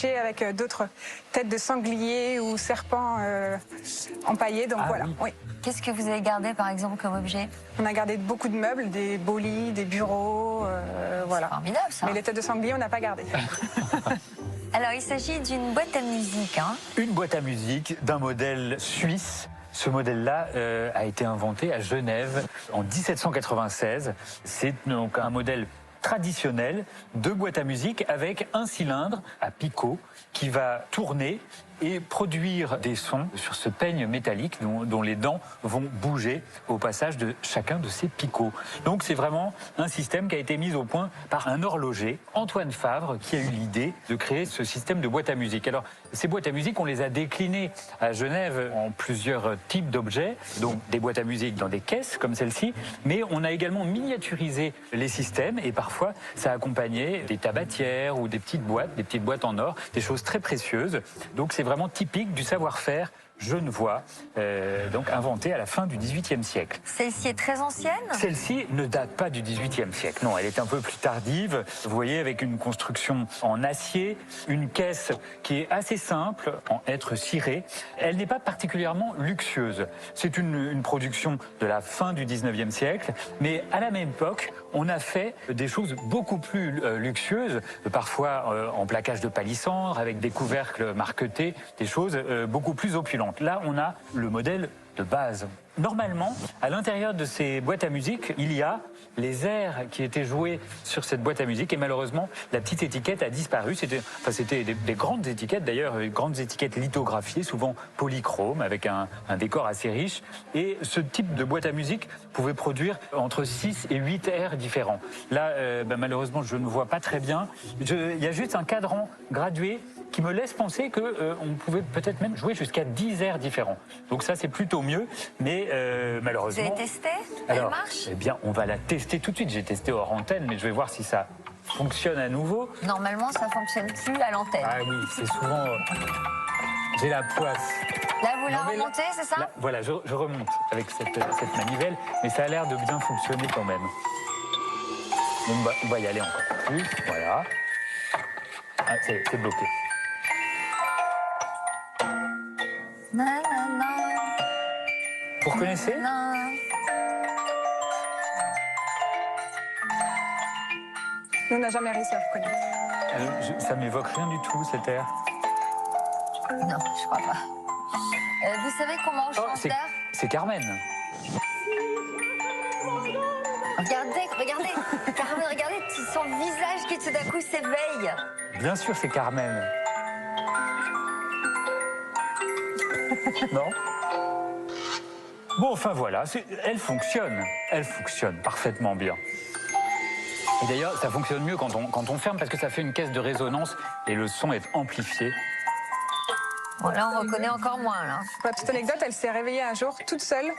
accrochés avec d'autres têtes de sangliers ou serpents empaillés. Donc voilà. Oui. Qu'est-ce que vous avez gardé par exemple comme objet? On a gardé beaucoup de meubles, des beaux lits, des bureaux, voilà. C'est formidable ça. Mais les têtes de sangliers, on n'a pas gardé. Alors il s'agit d'une boîte à musique. Hein. Une boîte à musique d'un modèle suisse. Ce modèle-là a été inventé à Genève en 1796. C'est donc un modèle traditionnel de boîte à musique avec un cylindre à picot qui va tourner et produire des sons sur ce peigne métallique dont les dents vont bouger au passage de chacun de ces picots. Donc c'est vraiment un système qui a été mis au point par un horloger, Antoine Favre, qui a eu l'idée de créer ce système de boîte à musique. Alors ces boîtes à musique, on les a déclinées à Genève en plusieurs types d'objets, donc des boîtes à musique dans des caisses comme celle-ci, mais on a également miniaturisé les systèmes et parfois ça accompagnait des tabatières ou des petites boîtes en or, des choses très précieuses. Donc c'est vraiment typique du savoir-faire genevois, donc inventé à la fin du XVIIIe siècle. Celle-ci est très ancienne? Celle-ci ne date pas du XVIIIe siècle, non, elle est un peu plus tardive. Vous voyez, avec une construction en acier, une caisse qui est assez simple, en hêtre ciré. Elle n'est pas particulièrement luxueuse. C'est une production de la fin du XIXe siècle, mais à la même époque, on a fait des choses beaucoup plus luxueuses, parfois en plaquage de palissandre, avec des couvercles marquetés, des choses beaucoup plus opulentes. Là, on a le modèle de base. Normalement, à l'intérieur de ces boîtes à musique, il y a les airs qui étaient joués sur cette boîte à musique et malheureusement, la petite étiquette a disparu. C'était des grandes étiquettes, d'ailleurs, grandes étiquettes lithographiées, souvent polychromes, avec un décor assez riche. Et ce type de boîte à musique pouvait produire entre 6 et 8 airs différents. Là, malheureusement, je ne vois pas très bien. Il y a juste un cadran gradué qui me laisse penser qu'on pouvait peut-être même jouer jusqu'à 10 airs différents. Donc ça, c'est plutôt mieux, mais malheureusement... Vous avez testé? Elle marche? Eh bien, on va la tester tout de suite. J'ai testé hors antenne, mais je vais voir si ça fonctionne à nouveau. Normalement, ça ne fonctionne plus à l'antenne. Ah oui, c'est souvent... J'ai la poisse. Là, vous la remontez, c'est ça? Là, voilà, je remonte avec cette manivelle, mais ça a l'air de bien fonctionner quand même. Donc, on va y aller encore plus, voilà. Ah, c'est bloqué. Na, na, na. Vous reconnaissez? Na. Nous, on n'a jamais réussi à reconnaître. Ça m'évoque rien du tout, cet air. Non, je crois pas. Vous savez comment on change d'air? C'est Carmen. Regardez, Carmen, regardez son visage qui tout d'un coup s'éveille. Bien sûr, c'est Carmen. Non? Bon, enfin voilà, elle fonctionne parfaitement bien. Et d'ailleurs, ça fonctionne mieux quand on ferme parce que ça fait une caisse de résonance et le son est amplifié. Bon, là, on reconnaît encore moins, là. Pour la petite anecdote, elle s'est réveillée un jour toute seule.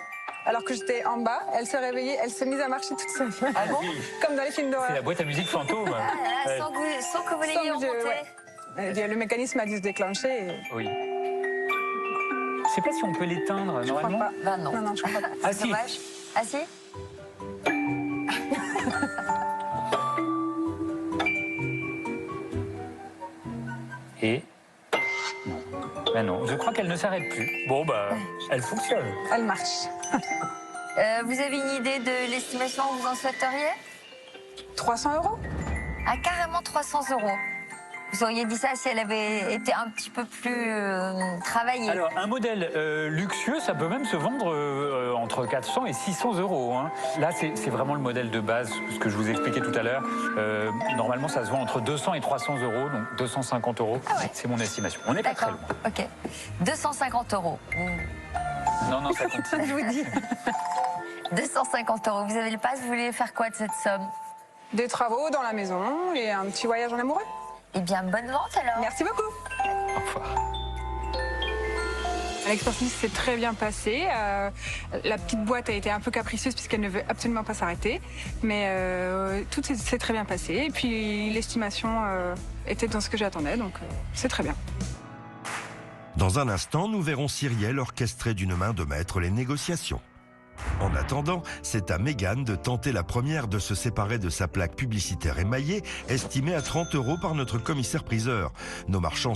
Alors que j'étais en bas, elle s'est réveillée, elle s'est mise à marcher toute seule. Ah bon? Comme dans les films d'horreur. C'est la boîte à musique fantôme. Ah, là, sans que vous l'ayez remonté. Ouais. Le mécanisme a dû se déclencher. Oui. Je sais pas si on peut l'éteindre, Je crois normalement. pas. Ben non. Non, je crois pas. Ah si. Dommage. Ah si? Et... non. Ben non, je crois qu'elle ne s'arrête plus. Bon, elle fonctionne. Elle marche. Vous avez une idée de l'estimation que vous en souhaiteriez? 300 €? Ah, carrément 300 €. Vous auriez dit ça si elle avait été un petit peu plus travaillée. Alors, un modèle luxueux, ça peut même se vendre entre 400 et 600 €. Hein. Là, c'est vraiment le modèle de base, ce que je vous expliquais tout à l'heure. Normalement, ça se vend entre 200 et 300 €, donc 250 €. Ah ouais. C'est mon estimation. On n'est pas très loin. Ok. 250 €. Non, ça continue. Je vous dis. 250 €. Vous avez le pass, vous voulez faire quoi de cette somme? Des travaux dans la maison et un petit voyage en amoureux. Eh bien, bonne vente alors. Merci beaucoup. Au revoir. L'expertise s'est très bien passée. La petite boîte a été un peu capricieuse puisqu'elle ne veut absolument pas s'arrêter. Mais tout s'est très bien passé. Et puis l'estimation était dans ce que j'attendais, donc c'est très bien. Dans un instant, nous verrons Cyrielle orchestrer d'une main de maître les négociations. En attendant, c'est à Mégane de tenter la première de se séparer de sa plaque publicitaire émaillée, estimée à 30 € par notre commissaire-priseur. Nos marchands